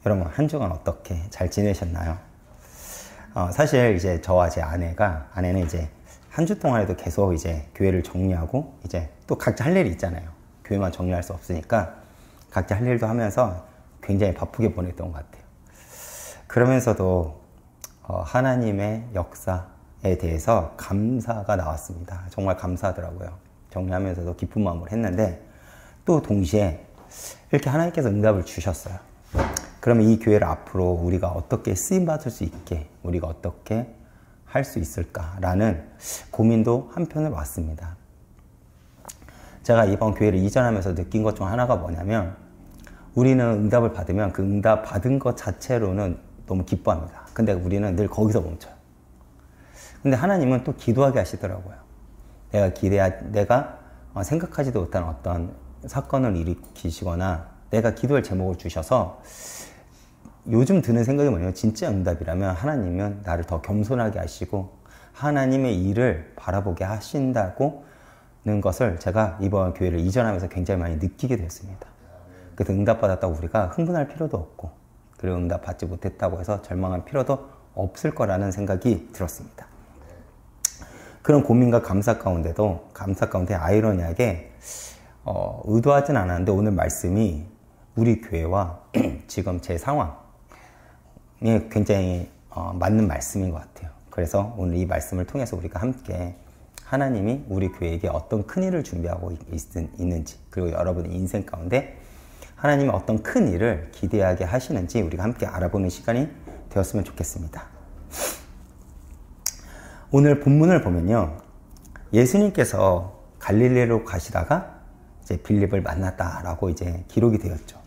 그러면 한 주간 어떻게 잘 지내셨나요? 사실 이제 저와 제 아내는 이제 한 주 동안에도 계속 이제 교회를 정리하고 이제 또 각자 할 일이 있잖아요. 교회만 정리할 수 없으니까 각자 할 일도 하면서 굉장히 바쁘게 보냈던 것 같아요. 그러면서도 하나님의 역사에 대해서 감사가 나왔습니다. 정말 감사하더라고요. 정리하면서도 기쁜 마음으로 했는데 또 동시에 이렇게 하나님께서 응답을 주셨어요. 그러면 이 교회를 앞으로 우리가 어떻게 쓰임받을 수 있게, 우리가 어떻게 할 수 있을까라는 고민도 한편으로 왔습니다. 제가 이번 교회를 이전하면서 느낀 것 중 하나가 뭐냐면, 우리는 응답을 받으면 그 응답 받은 것 자체로는 너무 기뻐합니다. 근데 우리는 늘 거기서 멈춰요. 근데 하나님은 또 기도하게 하시더라고요. 내가 생각하지도 못한 어떤 사건을 일으키시거나 내가 기도할 제목을 주셔서 요즘 드는 생각이 뭐냐면, 진짜 응답이라면 하나님은 나를 더 겸손하게 하시고 하나님의 일을 바라보게 하신다고는 것을 제가 이번 교회를 이전하면서 굉장히 많이 느끼게 됐습니다. 그래서 응답받았다고 우리가 흥분할 필요도 없고, 그리고 응답받지 못했다고 해서 절망할 필요도 없을 거라는 생각이 들었습니다. 그런 고민과 감사 가운데 아이러니하게 의도하진 않았는데 오늘 말씀이 우리 교회와 지금 제 상황에 굉장히 맞는 말씀인 것 같아요. 그래서 오늘 이 말씀을 통해서 우리가 함께 하나님이 우리 교회에게 어떤 큰 일을 준비하고 있는지, 그리고 여러분의 인생 가운데 하나님이 어떤 큰 일을 기대하게 하시는지 우리가 함께 알아보는 시간이 되었으면 좋겠습니다. 오늘 본문을 보면요, 예수님께서 갈릴리로 가시다가 이제 빌립을 만났다라고 이제 기록이 되었죠.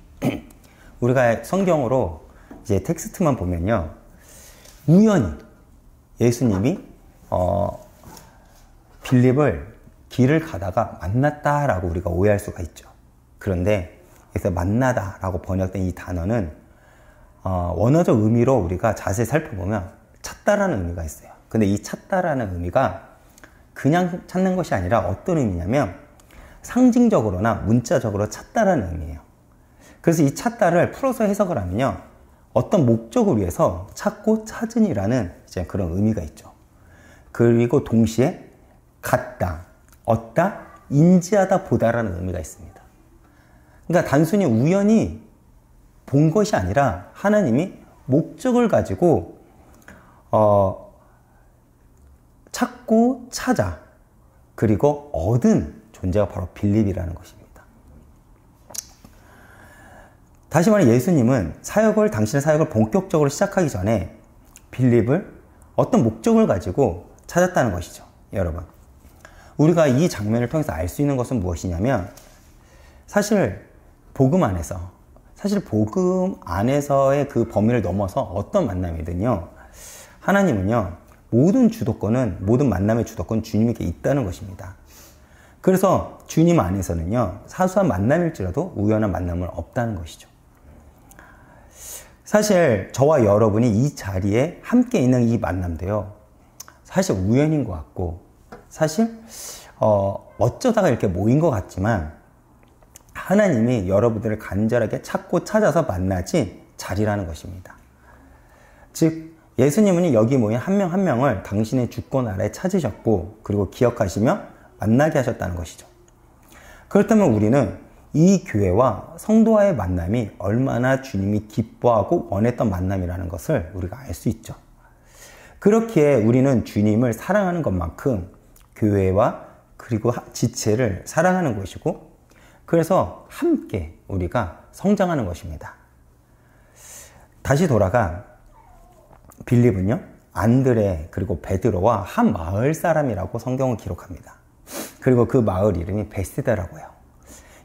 우리가 성경으로 이제 텍스트만 보면요, 우연히 예수님이 빌립을 길을 가다가 만났다라고 우리가 오해할 수가 있죠. 그런데 그래서 만나다라고 번역된 이 단어는 원어적 의미로 우리가 자세히 살펴보면 찾다라는 의미가 있어요. 근데 이 찾다라는 의미가 그냥 찾는 것이 아니라 어떤 의미냐면 상징적으로나 문자적으로 찾다라는 의미예요. 그래서 이 찾다를 풀어서 해석을 하면요, 어떤 목적을 위해서 찾고 찾으니라는 이제 그런 의미가 있죠. 그리고 동시에 갖다, 얻다, 인지하다, 보다라는 의미가 있습니다. 그러니까 단순히 우연히 본 것이 아니라 하나님이 목적을 가지고 찾고 찾아 그리고 얻은 존재가 바로 빌립이라는 것입니다. 다시 말해 예수님은 당신의 사역을 본격적으로 시작하기 전에 빌립을 어떤 목적을 가지고 찾았다는 것이죠. 여러분, 우리가 이 장면을 통해서 알 수 있는 것은 무엇이냐면, 사실 복음 안에서의 그 범위를 넘어서 어떤 만남이든요, 하나님은요, 모든 만남의 주도권 주님에게 있다는 것입니다. 그래서 주님 안에서는요, 사소한 만남일지라도 우연한 만남은 없다는 것이죠. 사실 저와 여러분이 이 자리에 함께 있는 이 만남도요, 사실 우연인 것 같고, 사실 어쩌다가 이렇게 모인 것 같지만 하나님이 여러분들을 간절하게 찾고 찾아서 만나진 자리라는 것입니다. 즉 예수님은 여기 모인 한 명 한 명을 당신의 주권 아래에 찾으셨고, 그리고 기억하시며 만나게 하셨다는 것이죠. 그렇다면 우리는 이 교회와 성도와의 만남이 얼마나 주님이 기뻐하고 원했던 만남이라는 것을 우리가 알 수 있죠. 그렇기에 우리는 주님을 사랑하는 것만큼 교회와 그리고 지체를 사랑하는 것이고, 그래서 함께 우리가 성장하는 것입니다. 다시 돌아가 빌립은요, 안드레 그리고 베드로와 한 마을 사람이라고 성경은 기록합니다. 그리고 그 마을 이름이 베세다라고요.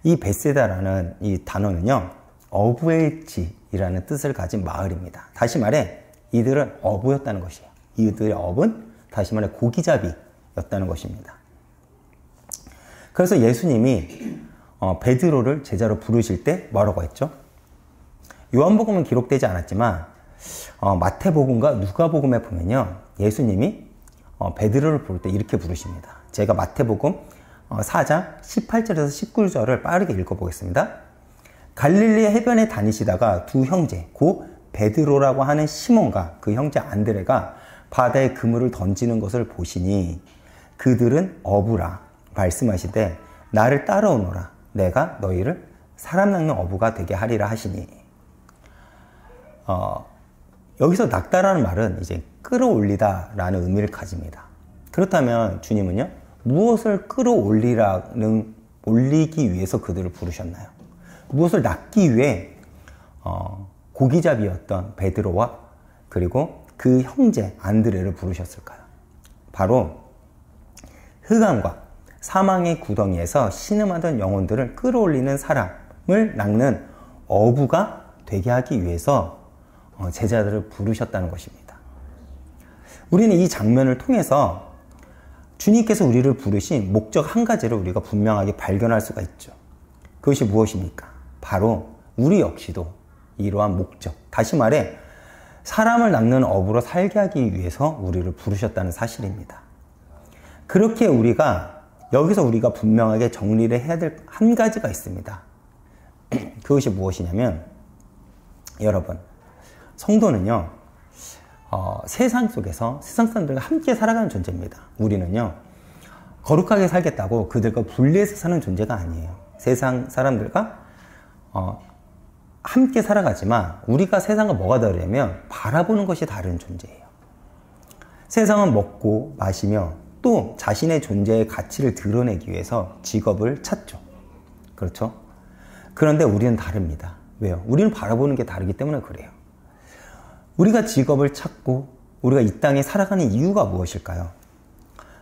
이 베세다라는 이 단어는요, 어부의 집이라는 뜻을 가진 마을입니다. 다시 말해 이들은 어부였다는 것이에요. 이들의 업은 다시 말해 고기잡이였다는 것입니다. 그래서 예수님이 베드로를 제자로 부르실 때 뭐라고 했죠? 요한복음은 기록되지 않았지만 마태복음과 누가복음에 보면요, 예수님이 베드로를 부를 때 이렇게 부르십니다. 제가 마태복음 4장 18절에서 19절을 빠르게 읽어보겠습니다. 갈릴리 해변에 다니시다가 두 형제, 곧 베드로라고 하는 시몬과 그 형제 안드레가 바다에 그물을 던지는 것을 보시니 그들은 어부라 말씀하시되 나를 따라오너라 내가 너희를 사람 낚는 어부가 되게 하리라 하시니. 여기서 낚다라는 말은 이제 끌어올리다 라는 의미를 가집니다. 그렇다면 주님은요, 무엇을 올리기 위해서 그들을 부르셨나요? 무엇을 낚기 위해 고기잡이였던 베드로와 그리고 그 형제 안드레를 부르셨을까요? 바로 흑암과 사망의 구덩이에서 신음하던 영혼들을 끌어올리는 사람을 낚는 어부가 되게 하기 위해서 제자들을 부르셨다는 것입니다. 우리는 이 장면을 통해서 주님께서 우리를 부르신 목적 한 가지를 우리가 분명하게 발견할 수가 있죠. 그것이 무엇입니까? 바로 우리 역시도 이러한 목적, 다시 말해 사람을 낚는 어부로 살게 하기 위해서 우리를 부르셨다는 사실입니다. 그렇게 여기서 우리가 분명하게 정리를 해야 될 한 가지가 있습니다. 그것이 무엇이냐면, 여러분, 성도는요, 세상 속에서 세상 사람들과 함께 살아가는 존재입니다. 우리는요, 거룩하게 살겠다고 그들과 분리해서 사는 존재가 아니에요. 세상 사람들과 함께 살아가지만 우리가 세상과 뭐가 다르냐면 바라보는 것이 다른 존재예요. 세상은 먹고 마시며 또 자신의 존재의 가치를 드러내기 위해서 직업을 찾죠. 그렇죠? 그런데 우리는 다릅니다. 왜요? 우리는 바라보는 게 다르기 때문에 그래요. 우리가 직업을 찾고 우리가 이 땅에 살아가는 이유가 무엇일까요?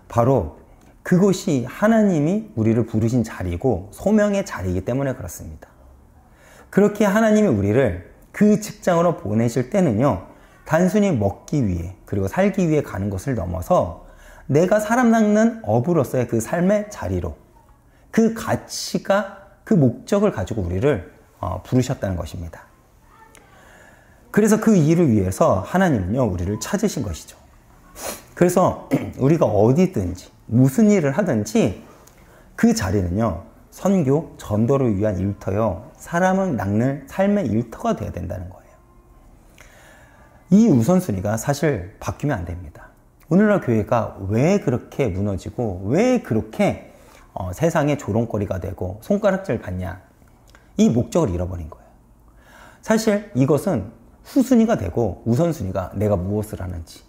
바로 그것이 하나님이 우리를 부르신 자리고 소명의 자리이기 때문에 그렇습니다. 그렇게 하나님이 우리를 그 직장으로 보내실 때는요, 단순히 먹기 위해 그리고 살기 위해 가는 것을 넘어서 내가 사람 낚는 어부로서의 그 삶의 자리로 그 가치가, 그 목적을 가지고 우리를 부르셨다는 것입니다. 그래서 그 일을 위해서 하나님은요, 우리를 찾으신 것이죠. 그래서 우리가 어디든지 무슨 일을 하든지 그 자리는요, 선교, 전도를 위한 일터요, 사람을 낚는 삶의 일터가 되어야 된다는 거예요. 이 우선순위가 사실 바뀌면 안 됩니다. 오늘날 교회가 왜 그렇게 무너지고 왜 그렇게 세상의 조롱거리가 되고 손가락질 받냐, 이 목적을 잃어버린 거예요. 사실 이것은 후순위가 되고 우선순위가 내가 무엇을 하는지,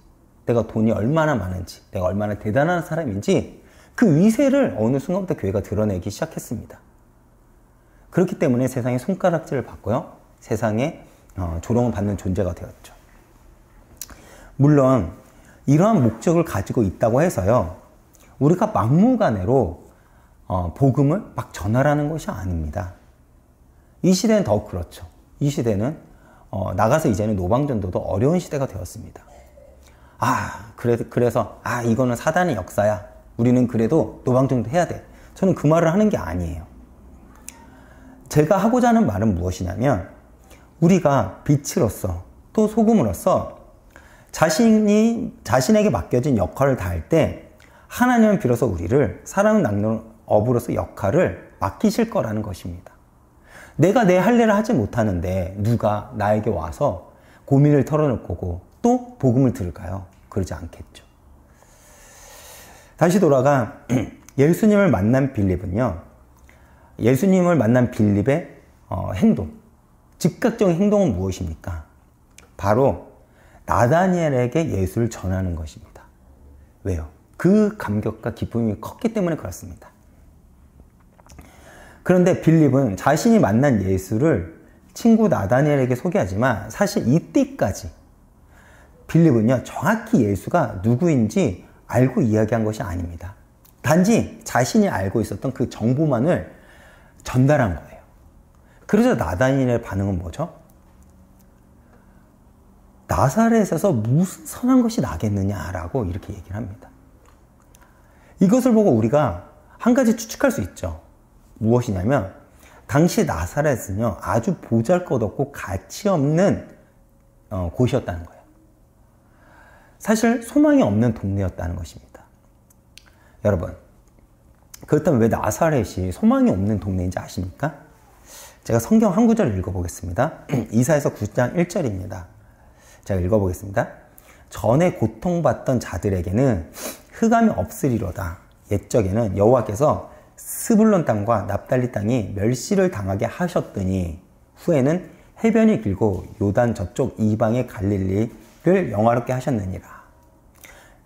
내가 돈이 얼마나 많은지, 내가 얼마나 대단한 사람인지 그 위세를 어느 순간부터 교회가 드러내기 시작했습니다. 그렇기 때문에 세상에 손가락질을 받고요, 세상에 조롱을 받는 존재가 되었죠. 물론 이러한 목적을 가지고 있다고 해서요, 우리가 막무가내로 복음을 막 전하라는 것이 아닙니다. 이 시대는 더 그렇죠. 이 시대는 나가서 이제는 노방전도도 어려운 시대가 되었습니다. 그래서 이거는 사단의 역사야, 우리는 그래도 노방전도 해야 돼, 저는 그 말을 하는 게 아니에요. 제가 하고자 하는 말은 무엇이냐면, 우리가 빛으로서 또 소금으로서 자신에게 맡겨진 역할을 다할 때 하나님은 비로소 우리를 사람 낚는 어부로서 역할을 맡기실 거라는 것입니다. 내가 내 할 일을 하지 못하는데 누가 나에게 와서 고민을 털어놓을 거고 또 복음을 들을까요? 그러지 않겠죠. 다시 돌아가 예수님을 만난 빌립은요, 예수님을 만난 빌립의 행동, 즉각적인 행동은 무엇입니까? 바로 나다니엘에게 예수를 전하는 것입니다. 왜요? 그 감격과 기쁨이 컸기 때문에 그렇습니다. 그런데 빌립은 자신이 만난 예수를 친구 나다니엘에게 소개하지만 사실 이때까지 빌립은요, 정확히 예수가 누구인지 알고 이야기한 것이 아닙니다. 단지 자신이 알고 있었던 그 정보만을 전달한 거예요. 그래서 나다니엘의 반응은 뭐죠? 나사렛에서 무슨 선한 것이 나겠느냐라고 이렇게 얘기를 합니다. 이것을 보고 우리가 한 가지 추측할 수 있죠. 무엇이냐면, 당시 나사렛은요, 아주 보잘것없고 가치 없는 곳이었다는 거예요. 사실 소망이 없는 동네였다는 것입니다. 여러분, 그렇다면 왜 나사렛이 소망이 없는 동네인지 아십니까? 제가 성경 한 구절을 읽어보겠습니다. 이사야서 9장 1절입니다. 제가 읽어보겠습니다. 전에 고통받던 자들에게는 흑암이 없으리로다. 옛적에는 여호와께서 스불론 땅과 납달리 땅이 멸시를 당하게 하셨더니 후에는 해변이 길고 요단 저쪽 이방의 갈릴리를 영화롭게 하셨느니라.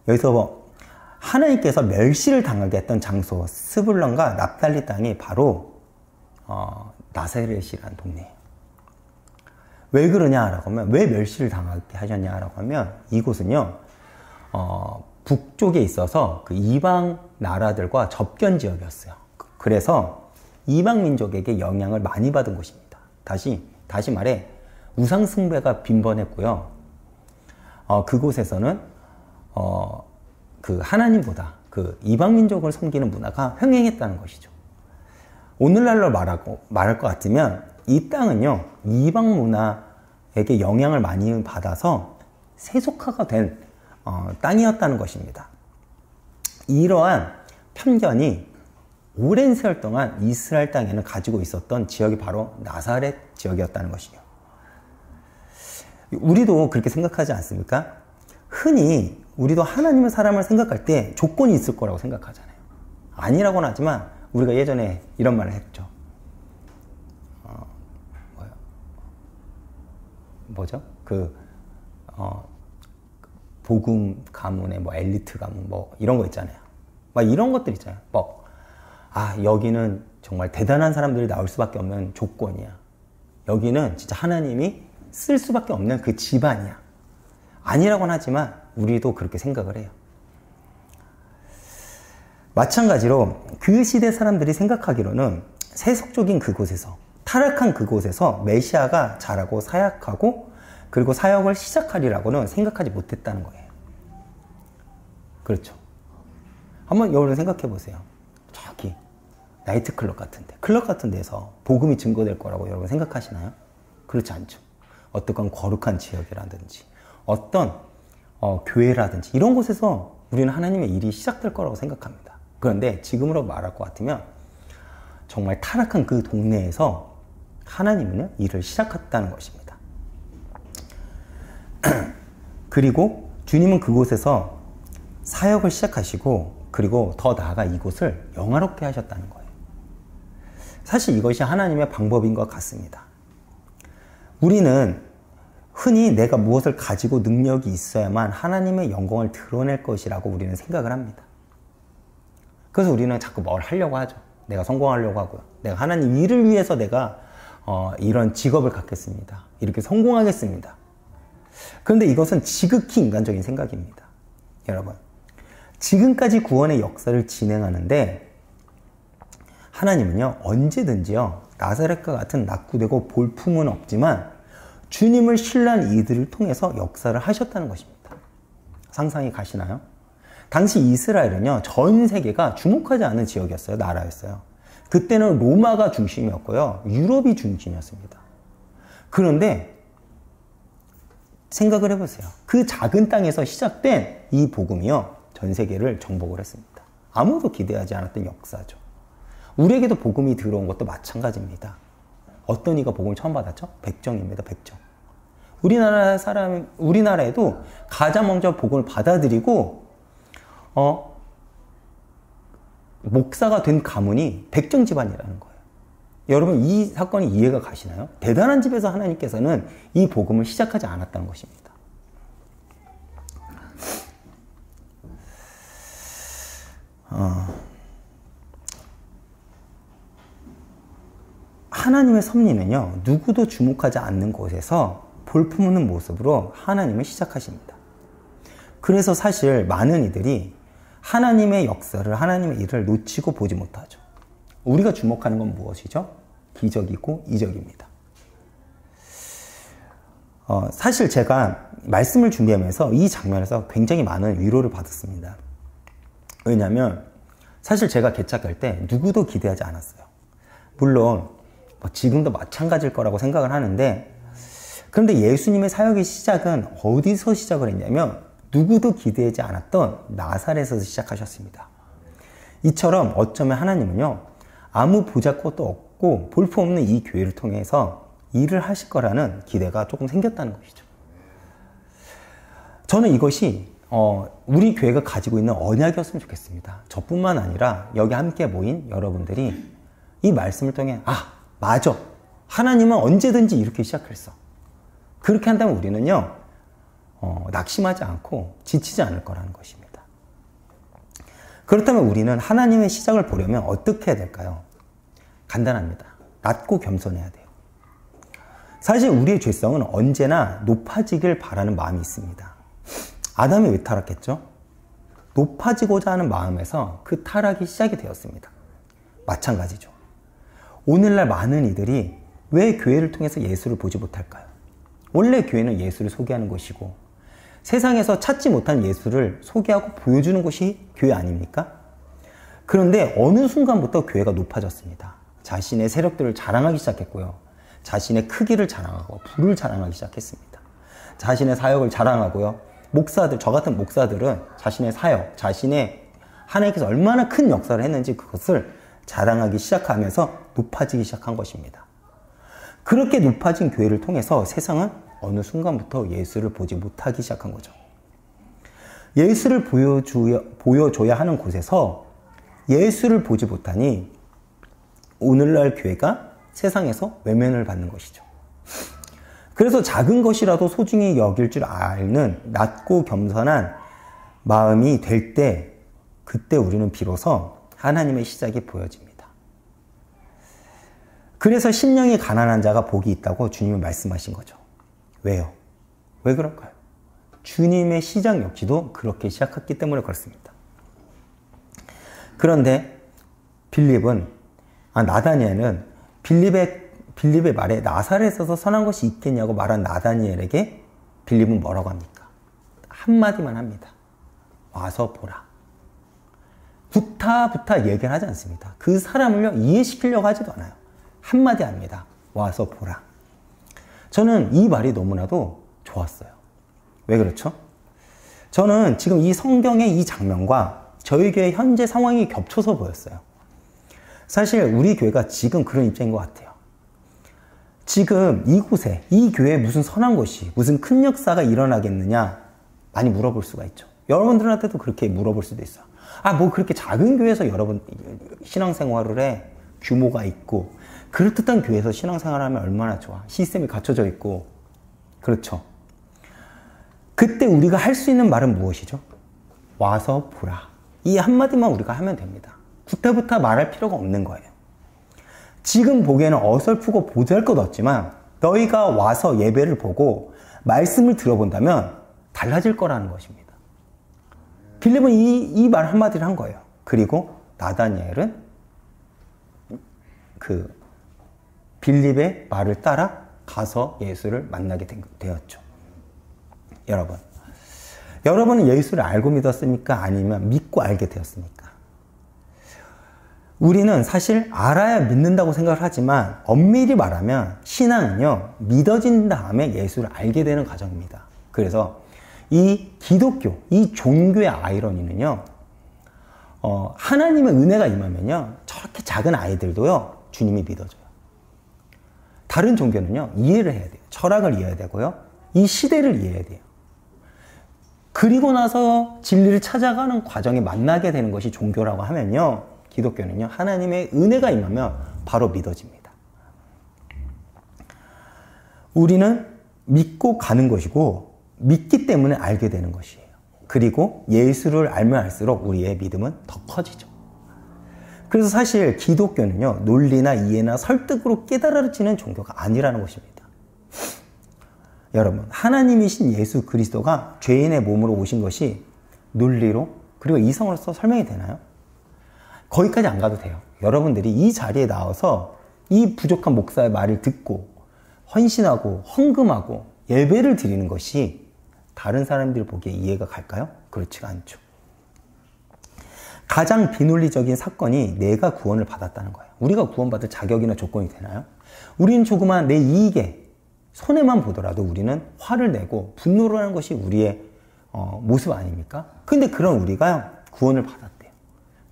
여기서 하나님께서 멸시를 당하게 했던 장소 스불론과 납달리 땅이 바로 나사렛이라는 동네예요. 왜 그러냐라고 하면, 왜 멸시를 당하게 하셨냐라고 하면, 이곳은요 북쪽에 있어서 그 이방 나라들과 접견 지역이었어요. 그래서 이방 민족에게 영향을 많이 받은 곳입니다. 다시 말해 우상 숭배가 빈번했고요. 그곳에서는 그 하나님보다 그 이방 민족을 섬기는 문화가 횡행했다는 것이죠. 오늘날로 말할 것 같으면 이 땅은요 이방 문화에게 영향을 많이 받아서 세속화가 된 땅이었다는 것입니다. 이러한 편견이 오랜 세월 동안 이스라엘 땅에는 가지고 있었던 지역이 바로 나사렛 지역이었다는 것이요. 우리도 그렇게 생각하지 않습니까? 흔히 우리도 하나님의 사람을 생각할 때 조건이 있을 거라고 생각하잖아요. 아니라고는 하지만 우리가 예전에 이런 말을 했죠. 뭐죠? 복음 가문의 엘리트 가문 이런 거 있잖아요. 막 이런 것들 있잖아요. 여기는 정말 대단한 사람들이 나올 수밖에 없는 조건이야. 여기는 진짜 하나님이 쓸 수밖에 없는 그 집안이야. 아니라고는 하지만 우리도 그렇게 생각을 해요. 마찬가지로 그 시대 사람들이 생각하기로는 세속적인 그곳에서, 타락한 그곳에서 메시아가 자라고 사역하고 그리고 사역을 시작하리라고는 생각하지 못했다는 거예요. 그렇죠. 한번 여러분 생각해 보세요. 저기 나이트클럽 같은데, 클럽 같은 데서 복음이 증거될 거라고 여러분 생각하시나요? 그렇지 않죠. 어떤 거룩한 지역이라든지 어떤 교회라든지 이런 곳에서 우리는 하나님의 일이 시작될 거라고 생각합니다. 그런데 지금으로 말할 것 같으면 정말 타락한 그 동네에서 하나님은 일을 시작했다는 것입니다. 그리고 주님은 그곳에서 사역을 시작하시고 그리고 더 나아가 이곳을 영화롭게 하셨다는 거예요. 사실 이것이 하나님의 방법인 것 같습니다. 우리는 흔히 내가 무엇을 가지고 능력이 있어야만 하나님의 영광을 드러낼 것이라고 우리는 생각을 합니다. 그래서 우리는 자꾸 뭘 하려고 하죠. 내가 성공하려고 하고요. 내가 하나님 일을 위해서 내가 이런 직업을 갖겠습니다. 이렇게 성공하겠습니다. 그런데 이것은 지극히 인간적인 생각입니다. 여러분, 지금까지 구원의 역사를 진행하는데 하나님은요 언제든지요 나사렛과 같은 낙후되고 볼품은 없지만 주님을 신뢰한 이들을 통해서 역사를 하셨다는 것입니다. 상상이 가시나요? 당시 이스라엘은요 전 세계가 주목하지 않은 지역이었어요. 나라였어요. 그때는 로마가 중심이었고요 유럽이 중심이었습니다. 그런데 생각을 해보세요. 그 작은 땅에서 시작된 이 복음이요 전 세계를 정복을 했습니다. 아무도 기대하지 않았던 역사죠. 우리에게도 복음이 들어온 것도 마찬가지입니다. 어떤 이가 복음을 처음 받았죠? 백정입니다. 백정. 우리나라에도 가장 먼저 복음을 받아들이고 목사가 된 가문이 백정 집안이라는 거예요. 여러분 이 사건이 이해가 가시나요? 대단한 집에서 하나님께서는 이 복음을 시작하지 않았다는 것입니다. 하나님의 섭리는요 누구도 주목하지 않는 곳에서 볼품없는 모습으로 하나님을 시작하십니다. 그래서 사실 많은 이들이 하나님의 역사를, 하나님의 일을 놓치고 보지 못하죠. 우리가 주목하는 건 무엇이죠? 기적이고 이적입니다. 사실 제가 말씀을 준비하면서 이 장면에서 굉장히 많은 위로를 받았습니다. 왜냐하면 사실 제가 개척할 때 누구도 기대하지 않았어요. 물론 지금도 마찬가지일 거라고 생각을 하는데, 그런데 예수님의 사역의 시작은 어디서 시작을 했냐면 누구도 기대하지 않았던 나사렛에서 시작하셨습니다. 이처럼 어쩌면 하나님은요 아무 보잘것도 없고 볼품없는 이 교회를 통해서 일을 하실 거라는 기대가 조금 생겼다는 것이죠. 저는 이것이 우리 교회가 가지고 있는 언약이었으면 좋겠습니다. 저뿐만 아니라 여기 함께 모인 여러분들이 이 말씀을 통해 맞아, 하나님은 언제든지 이렇게 시작했어. 그렇게 한다면 우리는요 낙심하지 않고 지치지 않을 거라는 것입니다. 그렇다면 우리는 하나님의 시작을 보려면 어떻게 해야 될까요? 간단합니다. 낮고 겸손해야 돼요. 사실 우리의 죄성은 언제나 높아지길 바라는 마음이 있습니다. 아담이 왜 타락했죠? 높아지고자 하는 마음에서 그 타락이 시작이 되었습니다. 마찬가지죠. 오늘날 많은 이들이 왜 교회를 통해서 예수를 보지 못할까요? 원래 교회는 예수를 소개하는 곳이고 세상에서 찾지 못한 예수를 소개하고 보여주는 곳이 교회 아닙니까? 그런데 어느 순간부터 교회가 높아졌습니다. 자신의 세력들을 자랑하기 시작했고요. 자신의 크기를 자랑하고 부를 자랑하기 시작했습니다. 자신의 사역을 자랑하고요. 목사들, 저 같은 목사들은 자신의 사역, 자신의 하나님께서 얼마나 큰 역사를 했는지 그것을 자랑하기 시작하면서 높아지기 시작한 것입니다. 그렇게 높아진 교회를 통해서 세상은 어느 순간부터 예수를 보지 못하기 시작한 거죠. 예수를 보여줘야 하는 곳에서 예수를 보지 못하니 오늘날 교회가 세상에서 외면을 받는 것이죠. 그래서 작은 것이라도 소중히 여길 줄 아는 낮고 겸손한 마음이 될 때, 그때 우리는 비로소 하나님의 시작이 보여집니다. 그래서 심령이 가난한 자가 복이 있다고 주님이 말씀하신 거죠. 왜요? 왜 그럴까요? 주님의 시작 역시도 그렇게 시작했기 때문에 그렇습니다. 그런데 나다니엘은 빌립의 말에 나사렛에서 선한 것이 있겠냐고 말한 나다니엘에게 빌립은 뭐라고 합니까? 한마디만 합니다. 와서 보라. 부타 얘기를 하지 않습니다. 그 사람을요 이해시키려고 하지도 않아요. 한마디 합니다. 와서 보라. 저는 이 말이 너무나도 좋았어요. 왜 그렇죠? 저는 지금 이 성경의 이 장면과 저희 교회 현재 상황이 겹쳐서 보였어요. 사실 우리 교회가 지금 그런 입장인 것 같아요. 지금 이곳에, 이 교회에 무슨 선한 것이, 무슨 큰 역사가 일어나겠느냐 많이 물어볼 수가 있죠. 여러분들한테도 그렇게 물어볼 수도 있어요. 뭐 그렇게 작은 교회에서 여러분 신앙생활을 해, 규모가 있고 그럴듯한 교회에서 신앙생활을 하면 얼마나 좋아. 시스템이 갖춰져 있고. 그렇죠. 그때 우리가 할 수 있는 말은 무엇이죠? 와서 보라. 이 한마디만 우리가 하면 됩니다. 구태부터 말할 필요가 없는 거예요. 지금 보기에는 어설프고 보잘것없지만 너희가 와서 예배를 보고 말씀을 들어본다면 달라질 거라는 것입니다. 빌립은 이 말 한마디를 한 거예요. 그리고 나다니엘은 그 빌립의 말을 따라 가서 예수를 만나게 되었죠. 여러분은 예수를 알고 믿었습니까? 아니면 믿고 알게 되었습니까? 우리는 사실 알아야 믿는다고 생각을 하지만 엄밀히 말하면 신앙은요 믿어진 다음에 예수를 알게 되는 과정입니다. 그래서 이 기독교, 이 종교의 아이러니는요 하나님의 은혜가 임하면요 저렇게 작은 아이들도요 주님이 믿어줘요. 다른 종교는요 이해를 해야 돼요. 철학을 이해해야 되고요 이 시대를 이해해야 돼요. 그리고 나서 진리를 찾아가는 과정에 만나게 되는 것이 종교라고 하면요 기독교는요 하나님의 은혜가 임하면 바로 믿어집니다. 우리는 믿고 가는 것이고 믿기 때문에 알게 되는 것이에요. 그리고 예수를 알면 알수록 우리의 믿음은 더 커지죠. 그래서 사실 기독교는요 논리나 이해나 설득으로 깨달아지는 종교가 아니라는 것입니다. 여러분, 하나님이신 예수 그리스도가 죄인의 몸으로 오신 것이 논리로 그리고 이성으로서 설명이 되나요? 거기까지 안 가도 돼요. 여러분들이 이 자리에 나와서 이 부족한 목사의 말을 듣고 헌신하고 헌금하고 예배를 드리는 것이 다른 사람들이 보기에 이해가 갈까요? 그렇지가 않죠. 가장 비논리적인 사건이 내가 구원을 받았다는 거예요. 우리가 구원받을 자격이나 조건이 되나요? 우리는 조그만 내 이익에 손해만 보더라도 우리는 화를 내고 분노를 하는 것이 우리의 모습 아닙니까? 근데 그런 우리가요 구원을 받았대요.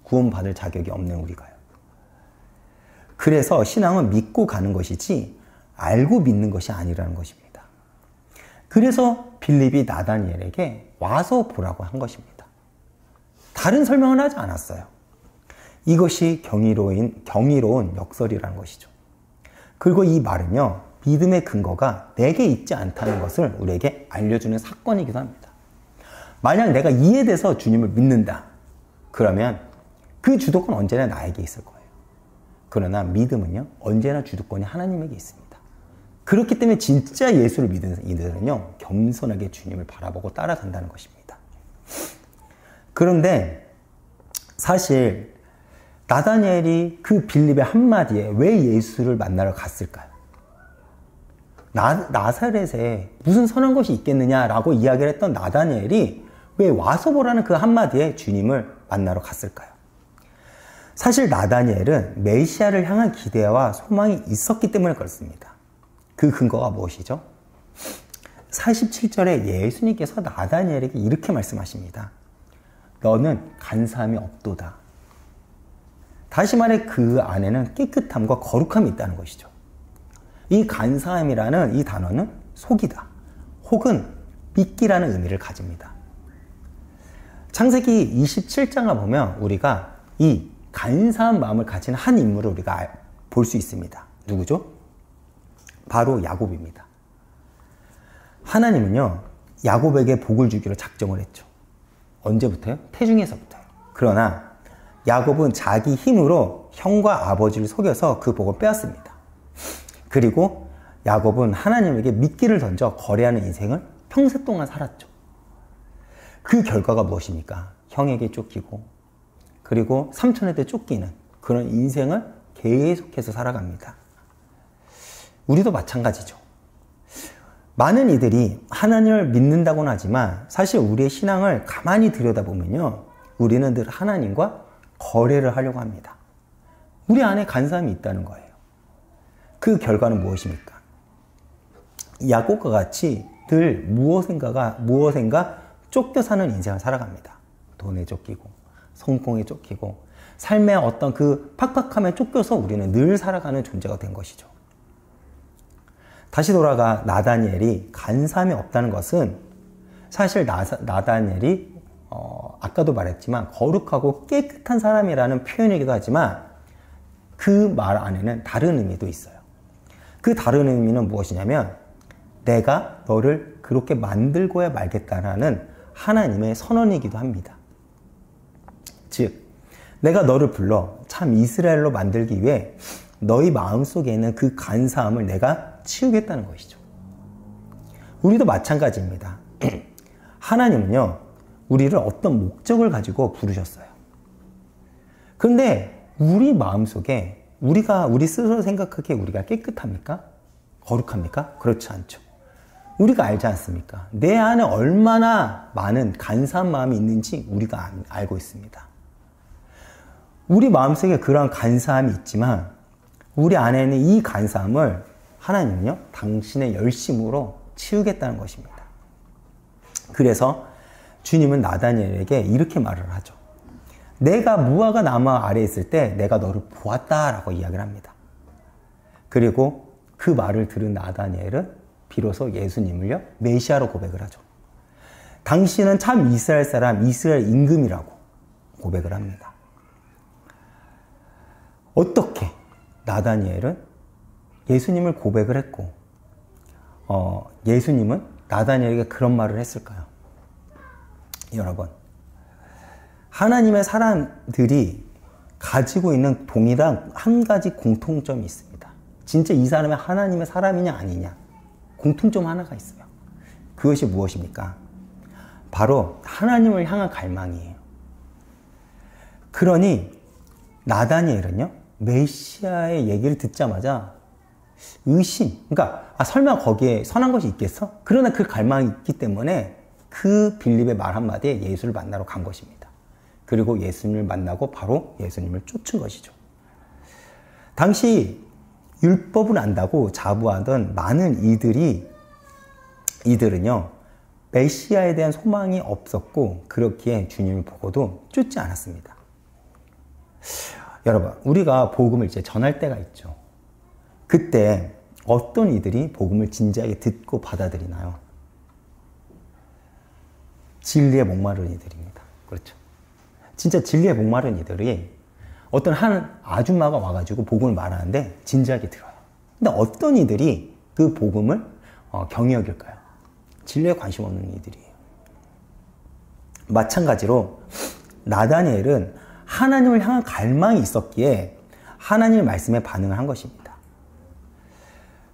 구원받을 자격이 없는 우리가요. 그래서 신앙은 믿고 가는 것이지 알고 믿는 것이 아니라는 것입니다. 그래서 빌립이 나다니엘에게 와서 보라고 한 것입니다. 다른 설명은 하지 않았어요. 이것이 경이로운 역설이라는 것이죠. 그리고 이 말은요, 믿음의 근거가 내게 있지 않다는 것을 우리에게 알려주는 사건이기도 합니다. 만약 내가 이에 대해서 주님을 믿는다. 그러면 그 주도권 언제나 나에게 있을 거예요. 그러나 믿음은요, 언제나 주도권이 하나님에게 있습니다. 그렇기 때문에 진짜 예수를 믿는 이들은요, 겸손하게 주님을 바라보고 따라간다는 것입니다. 그런데 사실 나다니엘이 그 빌립의 한마디에 왜 예수를 만나러 갔을까요? 나사렛에 무슨 선한 것이 있겠느냐라고 이야기를 했던 나다니엘이 왜 와서 보라는 그 한마디에 주님을 만나러 갔을까요? 사실 나다니엘은 메시아를 향한 기대와 소망이 있었기 때문에 그렇습니다. 그 근거가 무엇이죠? 47절에 예수님께서 나다니엘에게 이렇게 말씀하십니다. 너는 간사함이 없도다. 다시 말해 그 안에는 깨끗함과 거룩함이 있다는 것이죠. 이 간사함이라는 이 단어는 속이다 혹은 믿기라는 의미를 가집니다. 창세기 27장을 보면 우리가 이 간사한 마음을 가진 한 인물을 우리가 볼 수 있습니다. 누구죠? 바로 야곱입니다. 하나님은요, 야곱에게 복을 주기로 작정을 했죠. 언제부터요? 태중에서부터요. 그러나 야곱은 자기 힘으로 형과 아버지를 속여서 그 복을 빼앗습니다. 그리고 야곱은 하나님에게 미끼를 던져 거래하는 인생을 평생 동안 살았죠. 그 결과가 무엇입니까? 형에게 쫓기고 그리고 삼촌한테 쫓기는 그런 인생을 계속해서 살아갑니다. 우리도 마찬가지죠. 많은 이들이 하나님을 믿는다고는 하지만 사실 우리의 신앙을 가만히 들여다보면요, 우리는 늘 하나님과 거래를 하려고 합니다. 우리 안에 간사함이 있다는 거예요. 그 결과는 무엇입니까? 야곱과 같이 늘 무엇인가 쫓겨 사는 인생을 살아갑니다. 돈에 쫓기고 성공에 쫓기고 삶의 어떤 그 팍팍함에 쫓겨서 우리는 늘 살아가는 존재가 된 것이죠. 다시 돌아가 나다니엘이 간사함이 없다는 것은 사실 나다니엘이 아까도 말했지만 거룩하고 깨끗한 사람이라는 표현이기도 하지만 그 말 안에는 다른 의미도 있어요. 그 다른 의미는 무엇이냐면 내가 너를 그렇게 만들고야 말겠다라는 하나님의 선언이기도 합니다. 즉 내가 너를 불러 참 이스라엘로 만들기 위해 너희 마음속에 있는 그 간사함을 내가 치우겠다는 것이죠. 우리도 마찬가지입니다. 하나님은요, 우리를 어떤 목적을 가지고 부르셨어요. 그런데 우리 마음속에 우리 스스로 생각하기에 우리가 깨끗합니까? 거룩합니까? 그렇지 않죠. 우리가 알지 않습니까? 내 안에 얼마나 많은 간사한 마음이 있는지 우리가 알고 있습니다. 우리 마음속에 그러한 간사함이 있지만 우리 안에는 이 간사함을 하나님은요, 당신의 열심으로 치우겠다는 것입니다. 그래서 주님은 나다니엘에게 이렇게 말을 하죠. 내가 무화과 나무 아래에 있을 때 내가 너를 보았다라고 이야기를 합니다. 그리고 그 말을 들은 나다니엘은 비로소 예수님을요, 메시아로 고백을 하죠. 당신은 참 이스라엘 사람, 이스라엘 임금이라고 고백을 합니다. 어떻게 나다니엘은 예수님을 고백을 했고 예수님은 나다니엘에게 그런 말을 했을까요? 여러분, 하나님의 사람들이 가지고 있는 동일한 한 가지 공통점이 있습니다. 진짜 이 사람이 하나님의 사람이냐 아니냐, 공통점 하나가 있어요. 그것이 무엇입니까? 바로 하나님을 향한 갈망이에요. 그러니 나다니엘은요, 메시아의 얘기를 듣자마자 의심, 그러니까 설마 거기에 선한 것이 있겠어? 그러나 그 갈망이 있기 때문에 그 빌립의 말 한마디에 예수를 만나러 간 것입니다. 그리고 예수님을 만나고 바로 예수님을 쫓은 것이죠. 당시 율법을 안다고 자부하던 많은 이들은요, 메시아에 대한 소망이 없었고 그렇기에 주님을 보고도 쫓지 않았습니다. 여러분, 우리가 복음을 이제 전할 때가 있죠. 그때 어떤 이들이 복음을 진지하게 듣고 받아들이나요? 진리에 목마른 이들입니다. 그렇죠. 진짜 진리에 목마른 이들이 어떤 한 아줌마가 와가지고 복음을 말하는데 진지하게 들어요. 근데 어떤 이들이 그 복음을 경히 여길까요? 진리에 관심 없는 이들이에요. 마찬가지로 나다니엘은 하나님을 향한 갈망이 있었기에 하나님의 말씀에 반응을 한 것입니다.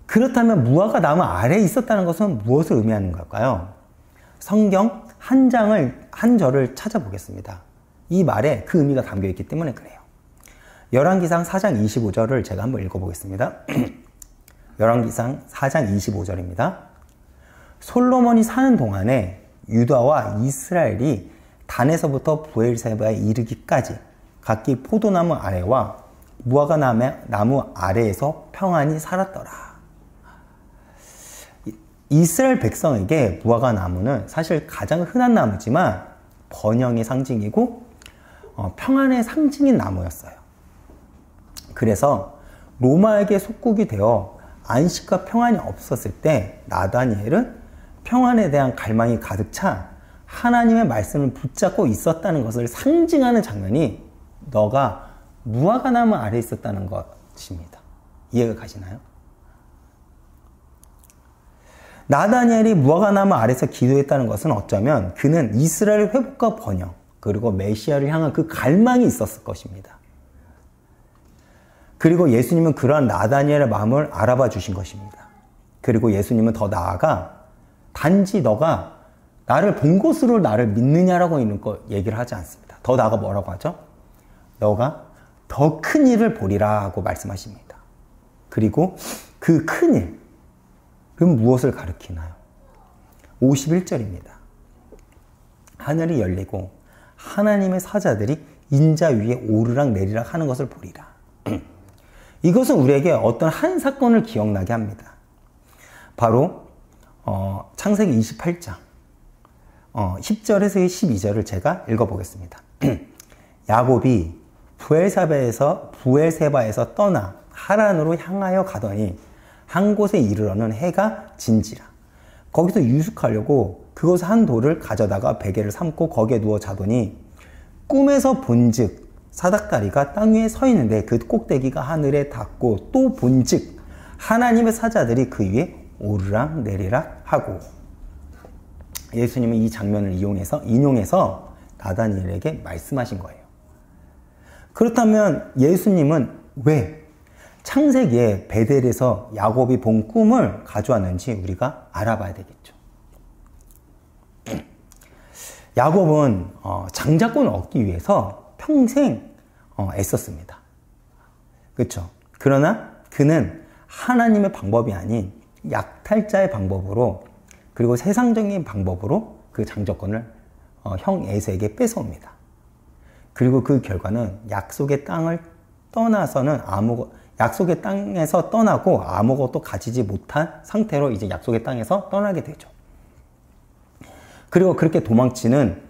그렇다면 무화과 나무 아래에 있었다는 것은 무엇을 의미하는 걸까요? 성경 한 절을 찾아보겠습니다. 이 말에 그 의미가 담겨 있기 때문에 그래요. 열왕기상 4장 25절을 제가 한번 읽어보겠습니다. 열왕기상 4장 25절입니다. 솔로몬이 사는 동안에 유다와 이스라엘이 단에서부터 브엘세바에 이르기까지 각기 포도나무 아래와 무화과 나무 아래에서 평안히 살았더라. 이스라엘 백성에게 무화과 나무는 사실 가장 흔한 나무지만 번영의 상징이고 평안의 상징인 나무였어요. 그래서 로마에게 속국이 되어 안식과 평안이 없었을 때 나다니엘은 평안에 대한 갈망이 가득 차 하나님의 말씀을 붙잡고 있었다는 것을 상징하는 장면이 너가 무화과 나무 아래에 있었다는 것입니다. 이해가 가시나요? 나다니엘이 무화과 나무 아래에서 기도했다는 것은 어쩌면 그는 이스라엘 회복과 번영 그리고 메시아를 향한 그 갈망이 있었을 것입니다. 그리고 예수님은 그러한 나다니엘의 마음을 알아봐 주신 것입니다. 그리고 예수님은 더 나아가 단지 너가 나를 본 것으로 나를 믿느냐라고 얘기를 하지 않습니다. 더 나아가 뭐라고 하죠? 너가 더 큰 일을 보리라고 말씀하십니다. 그리고 그 큰 일, 그럼 무엇을 가리키나요? 51절입니다. 하늘이 열리고 하나님의 사자들이 인자 위에 오르락 내리락 하는 것을 보리라. 이것은 우리에게 어떤 한 사건을 기억나게 합니다. 바로 창세기 28장 10절에서 12절을 제가 읽어보겠습니다. 야곱이 부엘세바에서 떠나 하란으로 향하여 가더니 한 곳에 이르러는 해가 진지라. 거기서 유숙하려고 그곳 한 돌을 가져다가 베개를 삼고 거기에 누워 자더니 꿈에서 본즉 사닥다리가 땅 위에 서 있는데 그 꼭대기가 하늘에 닿고 또 본즉 하나님의 사자들이 그 위에 오르락 내리락 하고. 예수님은 이 장면을 인용해서 나다니엘에게 말씀하신 거예요. 그렇다면 예수님은 왜 창세기에 베델에서 야곱이 본 꿈을 가져왔는지 우리가 알아봐야 되겠죠. 야곱은 장자권을 얻기 위해서 평생 애썼습니다. 그렇죠? 그러나 그는 하나님의 방법이 아닌 약탈자의 방법으로 그리고 세상적인 방법으로 그 장자권을 형 에서에게 뺏어옵니다. 그리고 그 결과는 약속의 땅에서 떠나고 아무것도 가지지 못한 상태로 이제 약속의 땅에서 떠나게 되죠. 그리고 그렇게 도망치는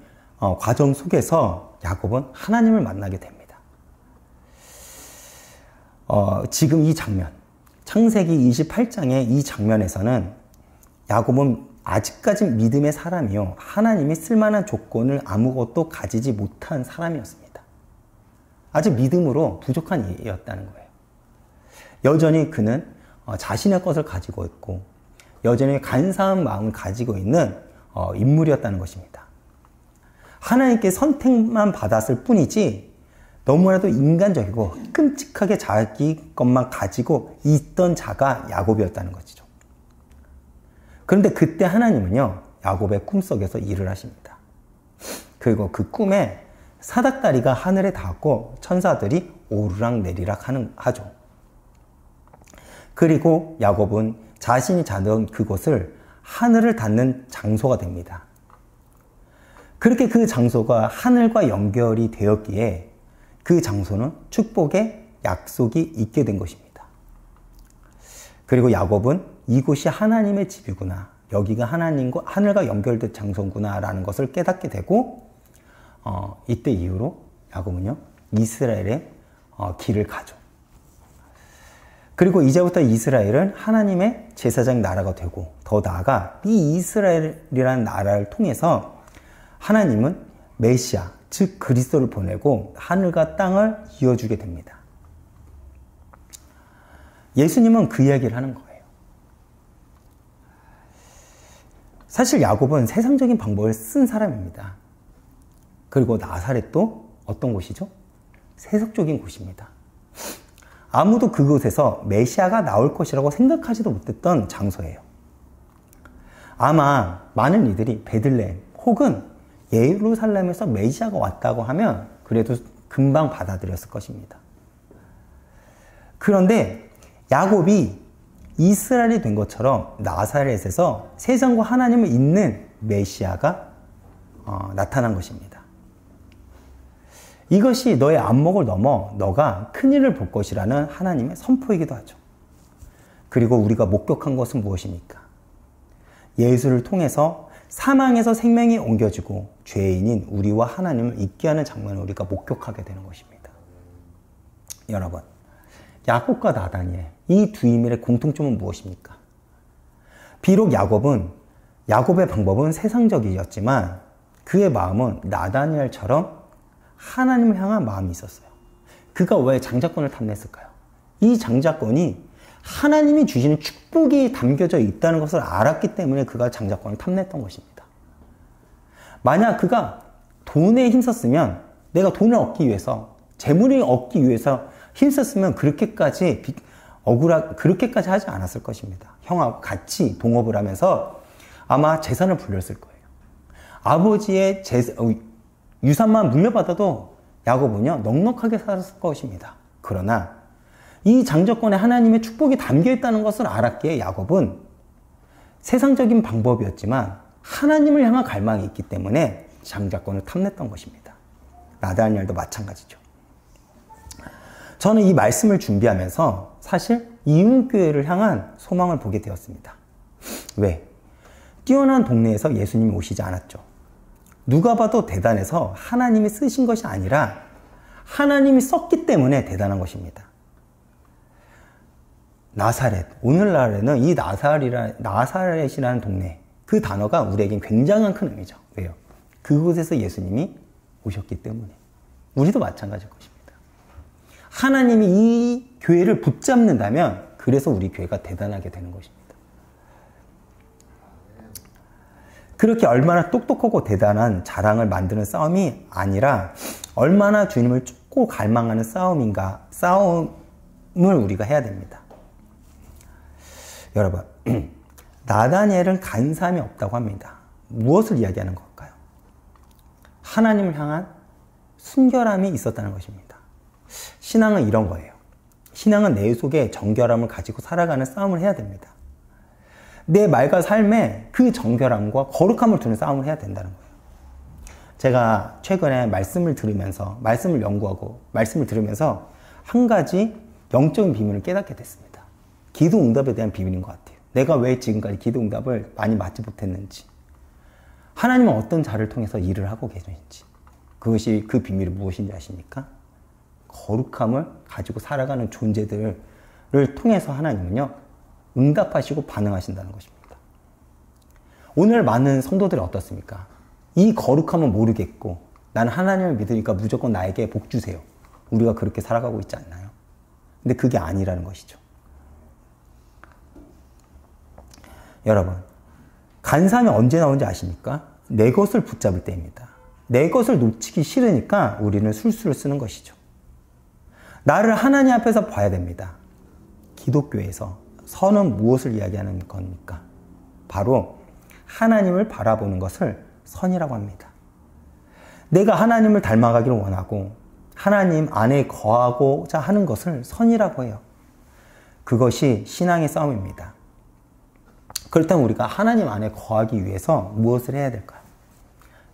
과정 속에서 야곱은 하나님을 만나게 됩니다. 지금 이 장면, 창세기 28장의 이 장면에서는 야곱은 아직까지 믿음의 사람이요, 하나님이 쓸만한 조건을 아무것도 가지지 못한 사람이었습니다. 아직 믿음으로 부족한 이였다는 거예요. 여전히 그는 자신의 것을 가지고 있고 여전히 간사한 마음을 가지고 있는 인물이었다는 것입니다. 하나님께 선택만 받았을 뿐이지 너무나도 인간적이고 끔찍하게 자기 것만 가지고 있던 자가 야곱이었다는 것이죠. 그런데 그때 하나님은요, 야곱의 꿈속에서 일을 하십니다. 그리고 그 꿈에 사닥다리가 하늘에 닿았고 천사들이 오르락 내리락 하죠. 그리고 야곱은 자신이 자던 그곳을 하늘을 닿는 장소가 됩니다. 그렇게 그 장소가 하늘과 연결이 되었기에 그 장소는 축복의 약속이 있게 된 것입니다. 그리고 야곱은 이곳이 하나님의 집이구나, 여기가 하늘과 연결된 장소구나 라는 것을 깨닫게 되고 이때 이후로 야곱은요, 이스라엘의 길을 가죠. 그리고 이제부터 이스라엘은 하나님의 제사장 나라가 되고, 더 나아가 이 이스라엘이라는 나라를 통해서 하나님은 메시아, 즉 그리스도를 보내고 하늘과 땅을 이어주게 됩니다. 예수님은 그 이야기를 하는 거예요. 사실 야곱은 세상적인 방법을 쓴 사람입니다. 그리고 나사렛도 어떤 곳이죠? 세속적인 곳입니다. 아무도 그곳에서 메시아가 나올 것이라고 생각하지도 못했던 장소예요. 아마 많은 이들이 베들레헴 혹은 예루살렘에서 메시아가 왔다고 하면 그래도 금방 받아들였을 것입니다. 그런데 야곱이 이스라엘이 된 것처럼 나사렛에서 세상과 하나님을 잇는 메시아가 나타난 것입니다. 이것이 너의 안목을 넘어 너가 큰일을 볼 것이라는 하나님의 선포이기도 하죠. 그리고 우리가 목격한 것은 무엇입니까? 예수를 통해서 사망에서 생명이 옮겨지고 죄인인 우리와 하나님을 있게 하는 장면을 우리가 목격하게 되는 것입니다. 여러분, 야곱과 나다니엘, 이 두 인물의 공통점은 무엇입니까? 비록 야곱의 방법은 세상적이었지만 그의 마음은 나다니엘처럼 하나님을 향한 마음이 있었어요. 그가 왜 장자권을 탐냈을까요? 이 장자권이 하나님이 주시는 축복이 담겨져 있다는 것을 알았기 때문에 그가 장자권을 탐냈던 것입니다. 만약 그가 돈에 힘썼으면, 내가 돈을 얻기 위해서, 재물을 얻기 위해서 힘썼으면 그렇게까지 하지 않았을 것입니다. 형하고 같이 동업을 하면서 아마 재산을 불렸을 거예요. 아버지의 유산만 물려받아도 야곱은요, 넉넉하게 살았을 것입니다. 그러나 이 장자권에 하나님의 축복이 담겨 있다는 것을 알았기에 야곱은 세상적인 방법이었지만 하나님을 향한 갈망이 있기 때문에 장자권을 탐냈던 것입니다. 나다니엘도 마찬가지죠. 저는 이 말씀을 준비하면서 사실 이웃교회를 향한 소망을 보게 되었습니다. 왜? 뛰어난 동네에서 예수님이 오시지 않았죠. 누가 봐도 대단해서 하나님이 쓰신 것이 아니라 하나님이 썼기 때문에 대단한 것입니다. 나사렛, 오늘날에는 이 나사렛이라는 동네, 그 단어가 우리에겐 굉장한 큰 의미죠. 왜요? 그곳에서 예수님이 오셨기 때문에. 우리도 마찬가지일 것입니다. 하나님이 이 교회를 붙잡는다면 그래서 우리 교회가 대단하게 되는 것입니다. 그렇게 얼마나 똑똑하고 대단한 자랑을 만드는 싸움이 아니라 얼마나 주님을 쫓고 갈망하는 싸움을 우리가 해야 됩니다. 여러분, 나다니엘은 간사함이 없다고 합니다. 무엇을 이야기하는 걸까요? 하나님을 향한 순결함이 있었다는 것입니다. 신앙은 이런 거예요. 신앙은 내 속에 정결함을 가지고 살아가는 싸움을 해야 됩니다. 내 말과 삶에 그 정결함과 거룩함을 두는 싸움을 해야 된다는 거예요. 제가 최근에 말씀을 연구하고 말씀을 들으면서 한 가지 영적인 비밀을 깨닫게 됐습니다. 기도 응답에 대한 비밀인 것 같아요. 내가 왜 지금까지 기도 응답을 많이 맞지 못했는지, 하나님은 어떤 자를 통해서 일을 하고 계시는지, 그것이 그 비밀이 무엇인지 아십니까? 거룩함을 가지고 살아가는 존재들을 통해서 하나님은요, 응답하시고 반응하신다는 것입니다. 오늘 많은 성도들이 어떻습니까? 이 거룩함은 모르겠고 나는 하나님을 믿으니까 무조건 나에게 복 주세요. 우리가 그렇게 살아가고 있지 않나요? 근데 그게 아니라는 것이죠. 여러분, 간사함이 언제 나오는지 아십니까? 내 것을 붙잡을 때입니다. 내 것을 놓치기 싫으니까 우리는 술수를 쓰는 것이죠. 나를 하나님 앞에서 봐야 됩니다. 기독교에서 선은 무엇을 이야기하는 겁니까? 바로 하나님을 바라보는 것을 선이라고 합니다. 내가 하나님을 닮아가기를 원하고 하나님 안에 거하고자 하는 것을 선이라고 해요. 그것이 신앙의 싸움입니다. 그렇다면 우리가 하나님 안에 거하기 위해서 무엇을 해야 될까요?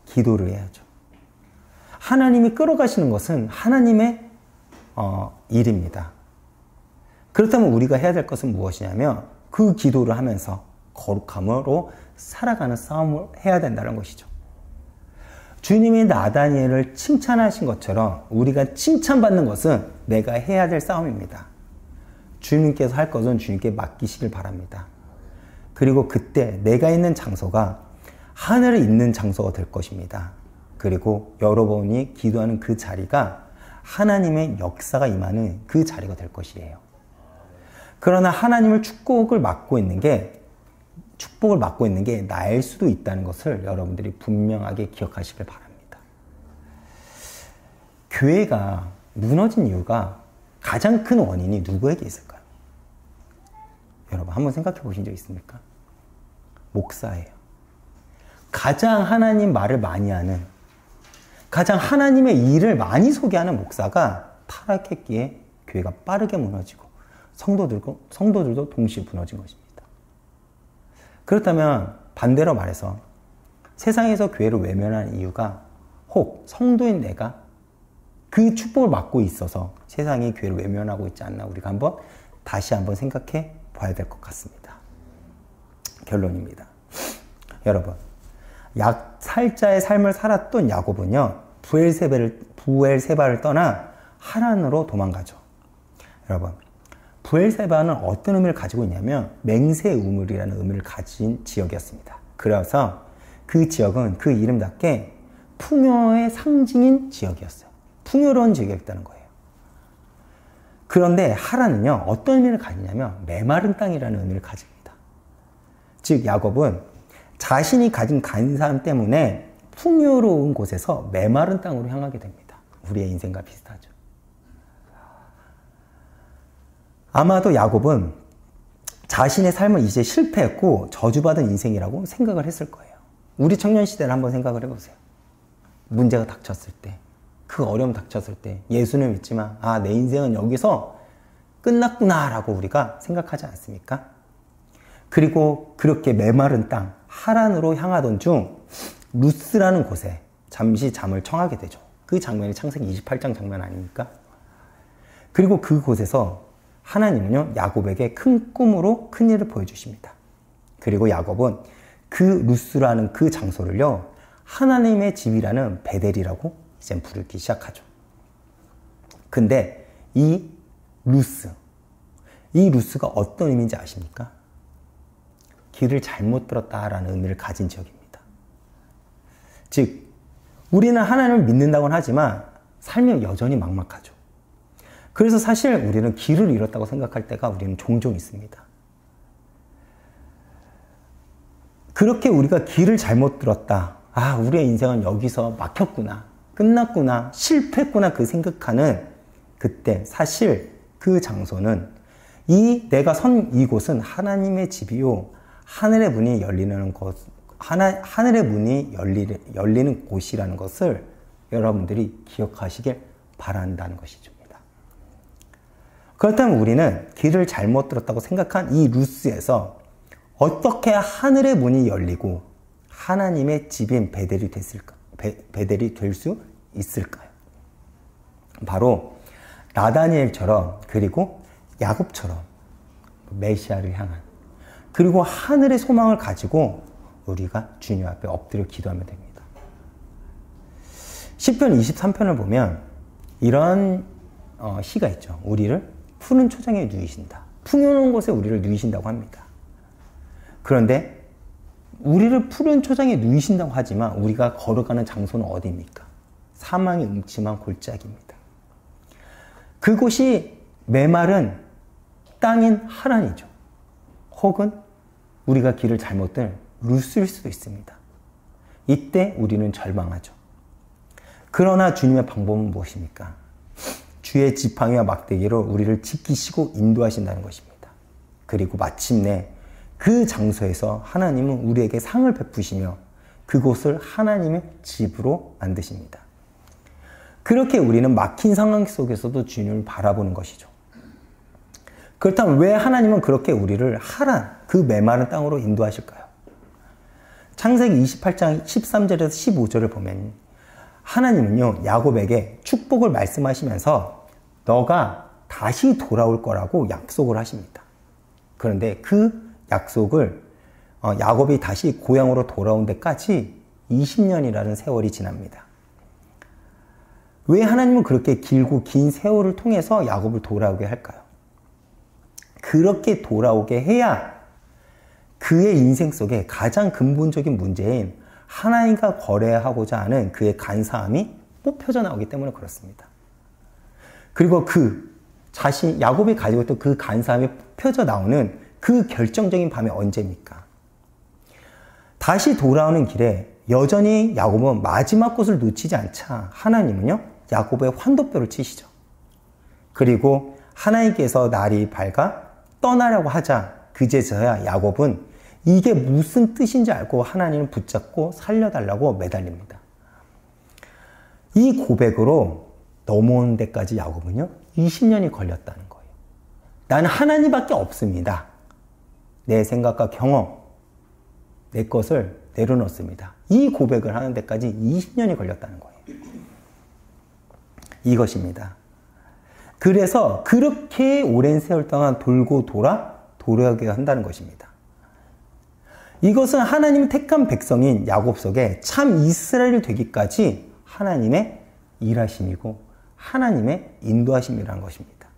기도를 해야죠. 하나님이 끌어가시는 것은 하나님의 일입니다. 그렇다면 우리가 해야 될 것은 무엇이냐면 그 기도를 하면서 거룩함으로 살아가는 싸움을 해야 된다는 것이죠. 주님이 나다니엘을 칭찬하신 것처럼 우리가 칭찬받는 것은 내가 해야 될 싸움입니다. 주님께서 할 것은 주님께 맡기시길 바랍니다. 그리고 그때 내가 있는 장소가 하늘에 있는 장소가 될 것입니다. 그리고 여러분이 기도하는 그 자리가 하나님의 역사가 임하는 그 자리가 될 것이에요. 그러나 하나님을 축복을 맡고 있는 게 나일 수도 있다는 것을 여러분들이 분명하게 기억하시길 바랍니다. 교회가 무너진 이유가 가장 큰 원인이 누구에게 있을까요? 여러분 한번 생각해 보신 적 있습니까? 목사예요. 가장 하나님 말을 많이 하는, 가장 하나님의 일을 많이 소개하는 목사가 타락했기에 교회가 빠르게 무너지고 성도들도 동시에 무너진 것입니다. 그렇다면 반대로 말해서 세상에서 교회를 외면하는 이유가 혹 성도인 내가 그 축복을 받고 있어서 세상이 교회를 외면하고 있지 않나, 우리가 다시 한번 생각해 봐야 될 것 같습니다. 결론입니다. 여러분, 약살자의 삶을 살았던 야곱은요, 부엘세바를 떠나 하란으로 도망가죠. 여러분, 부엘세바는 어떤 의미를 가지고 있냐면 맹세 우물이라는 의미를 가진 지역이었습니다. 그래서 그 지역은 그 이름답게 풍요의 상징인 지역이었어요. 풍요로운 지역이었다는 거예요. 그런데 하란은요, 어떤 의미를 가지냐면 메마른 땅이라는 의미를 가집니다. 즉 야곱은 자신이 가진 간사함 때문에 풍요로운 곳에서 메마른 땅으로 향하게 됩니다. 우리의 인생과 비슷하죠. 아마도 야곱은 자신의 삶은 이제 실패했고 저주받은 인생이라고 생각을 했을 거예요. 우리 청년 시대를 한번 생각을 해보세요. 문제가 닥쳤을 때, 그 어려움 닥쳤을 때 예수는 믿지만 내 인생은 여기서 끝났구나 라고 우리가 생각하지 않습니까? 그리고 그렇게 메마른 땅 하란으로 향하던 중 루스라는 곳에 잠시 잠을 청하게 되죠. 그 장면이 창세기 28장 장면 아닙니까? 그리고 그곳에서 하나님은요, 야곱에게 큰 꿈으로 큰 일을 보여주십니다. 그리고 야곱은 그 루스라는 그 장소를요, 하나님의 집이라는 베델이라고 이제 부르기 시작하죠. 근데 이 루스가 어떤 의미인지 아십니까? 길을 잘못 들었다라는 의미를 가진 지역입니다. 즉, 우리는 하나님을 믿는다고는 하지만 삶이 여전히 막막하죠. 그래서 사실 우리는 길을 잃었다고 생각할 때가 우리는 종종 있습니다. 그렇게 우리가 길을 잘못 들었다. 우리의 인생은 여기서 막혔구나. 끝났구나. 실패했구나. 그 생각하는 그때 사실 그 장소는 내가 선 이곳은 하나님의 집이요. 하늘의 문이 열리는 곳, 하늘의 문이 열리는 곳이라는 것을 여러분들이 기억하시길 바란다는 것이죠. 그렇다면 우리는 길을 잘못 들었다고 생각한 이 루스에서 어떻게 하늘의 문이 열리고 하나님의 집인 베델이 될 수 있을까요? 바로 나다니엘처럼, 그리고 야곱처럼 메시아를 향한, 그리고 하늘의 소망을 가지고 우리가 주님 앞에 엎드려 기도하면 됩니다. 시편 23편을 보면 이런 시가 있죠. 우리를 푸른 초장에 누이신다. 풍요로운 곳에 우리를 누이신다고 합니다. 그런데 우리를 푸른 초장에 누이신다고 하지만 우리가 걸어가는 장소는 어디입니까? 사망의 음침한 골짜기입니다. 그곳이 메마른 땅인 하란이죠. 혹은 우리가 길을 잘못 든 루스일 수도 있습니다. 이때 우리는 절망하죠. 그러나 주님의 방법은 무엇입니까? 주의 지팡이와 막대기로 우리를 지키시고 인도하신다는 것입니다. 그리고 마침내 그 장소에서 하나님은 우리에게 상을 베푸시며 그곳을 하나님의 집으로 만드십니다. 그렇게 우리는 막힌 상황 속에서도 주님을 바라보는 것이죠. 그렇다면 왜 하나님은 그렇게 우리를 하란, 그 메마른 땅으로 인도하실까요? 창세기 28장 13절에서 15절을 보면 하나님은요, 야곱에게 축복을 말씀하시면서 너가 다시 돌아올 거라고 약속을 하십니다. 그런데 그 약속을 야곱이 다시 고향으로 돌아온 데까지 20년이라는 세월이 지납니다. 왜 하나님은 그렇게 길고 긴 세월을 통해서 야곱을 돌아오게 할까요? 그렇게 돌아오게 해야 그의 인생 속에 가장 근본적인 문제인 하나님과 거래하고자 하는 그의 간사함이 뽑혀져 나오기 때문에 그렇습니다. 그리고 야곱이 가지고 있던 그 간사함이 뽑혀져 나오는 그 결정적인 밤이 언제입니까? 다시 돌아오는 길에 여전히 야곱은 마지막 곳을 놓치지 않자 하나님은요, 야곱의 환도뼈를 치시죠. 그리고 하나님께서 날이 밝아 떠나려고 하자 그제서야 야곱은 이게 무슨 뜻인지 알고 하나님을 붙잡고 살려달라고 매달립니다. 이 고백으로 넘어오는 데까지 야곱은요, 20년이 걸렸다는 거예요. 나는 하나님밖에 없습니다. 내 생각과 경험, 내 것을 내려놓습니다. 이 고백을 하는 데까지 20년이 걸렸다는 거예요. 이것입니다. 그래서 그렇게 오랜 세월 동안 돌고 돌아오게 한다는 것입니다. 이것은 하나님이 택한 백성인 야곱 속에 참 이스라엘이 되기까지 하나님의 일하심이고 하나님의 인도하심이라는 것입니다.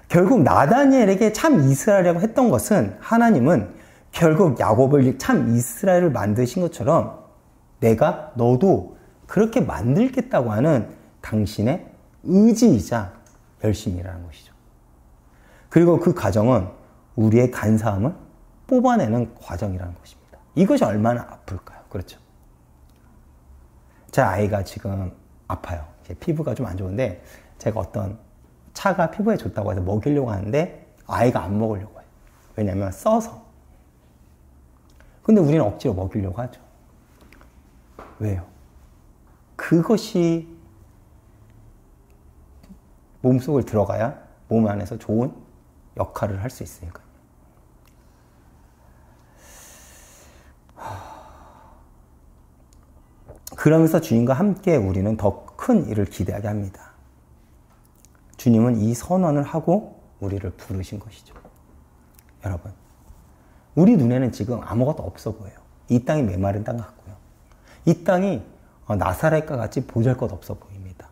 결국 나다니엘에게 참 이스라엘이라고 했던 것은 하나님은 결국 야곱을 참 이스라엘을 만드신 것처럼 내가 너도 그렇게 만들겠다고 하는 당신의 의지이자 열심이라는 것이죠. 그리고 그 과정은 우리의 간사함을 뽑아내는 과정이라는 것입니다. 이것이 얼마나 아플까요? 그렇죠? 제 아이가 지금 아파요. 제 피부가 좀 안 좋은데 제가 어떤 차가 피부에 좋다고 해서 먹이려고 하는데 아이가 안 먹으려고 해요. 왜냐하면 써서. 근데 우리는 억지로 먹이려고 하죠. 왜요? 그것이 몸속을 들어가야 몸 안에서 좋은 역할을 할 수 있으니까요. 그러면서 주님과 함께 우리는 더 큰 일을 기대하게 합니다. 주님은 이 선언을 하고 우리를 부르신 것이죠. 여러분, 우리 눈에는 지금 아무것도 없어 보여요. 이 땅이 메마른 땅 같고요. 이 땅이 나사렛과 같이 보잘것 없어 보입니다.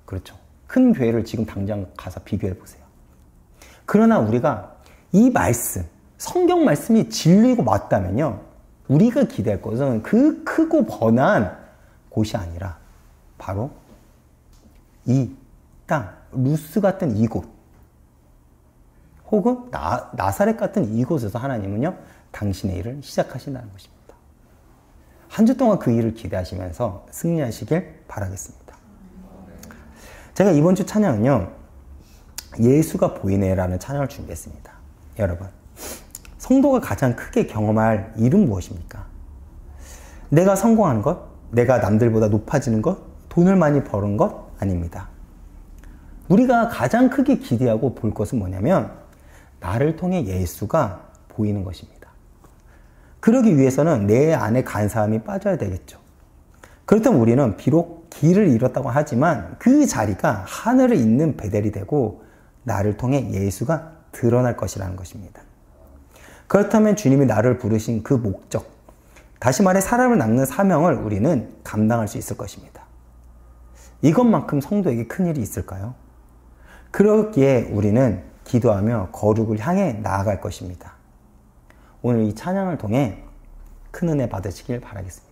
그렇죠? 큰 교회를 지금 당장 가서 비교해 보세요. 그러나 우리가 이 말씀, 성경 말씀이 진리고 맞다면요, 우리가 기대할 것은 그 크고 번화한 곳이 아니라 바로 이 땅, 루스 같은 이곳, 혹은 나사렛 같은 이곳에서 하나님은요, 당신의 일을 시작하신다는 것입니다. 한 주 동안 그 일을 기대하시면서 승리하시길 바라겠습니다. 제가 이번 주 찬양은요, 예수가 보이네라는 찬양을 준비했습니다. 여러분, 성도가 가장 크게 경험할 일은 무엇입니까? 내가 성공하는 것, 내가 남들보다 높아지는 것, 돈을 많이 버는 것 아닙니다. 우리가 가장 크게 기대하고 볼 것은 뭐냐면 나를 통해 예수가 보이는 것입니다. 그러기 위해서는 내 안에 간사함이 빠져야 되겠죠. 그렇다면 우리는 비록 길을 잃었다고 하지만 그 자리가 하늘을 잇는 베델이 되고 나를 통해 예수가 드러날 것이라는 것입니다. 그렇다면 주님이 나를 부르신 그 목적, 다시 말해 사람을 낚는 사명을 우리는 감당할 수 있을 것입니다. 이것만큼 성도에게 큰일이 있을까요? 그러기에 우리는 기도하며 거룩을 향해 나아갈 것입니다. 오늘 이 찬양을 통해 큰 은혜 받으시길 바라겠습니다.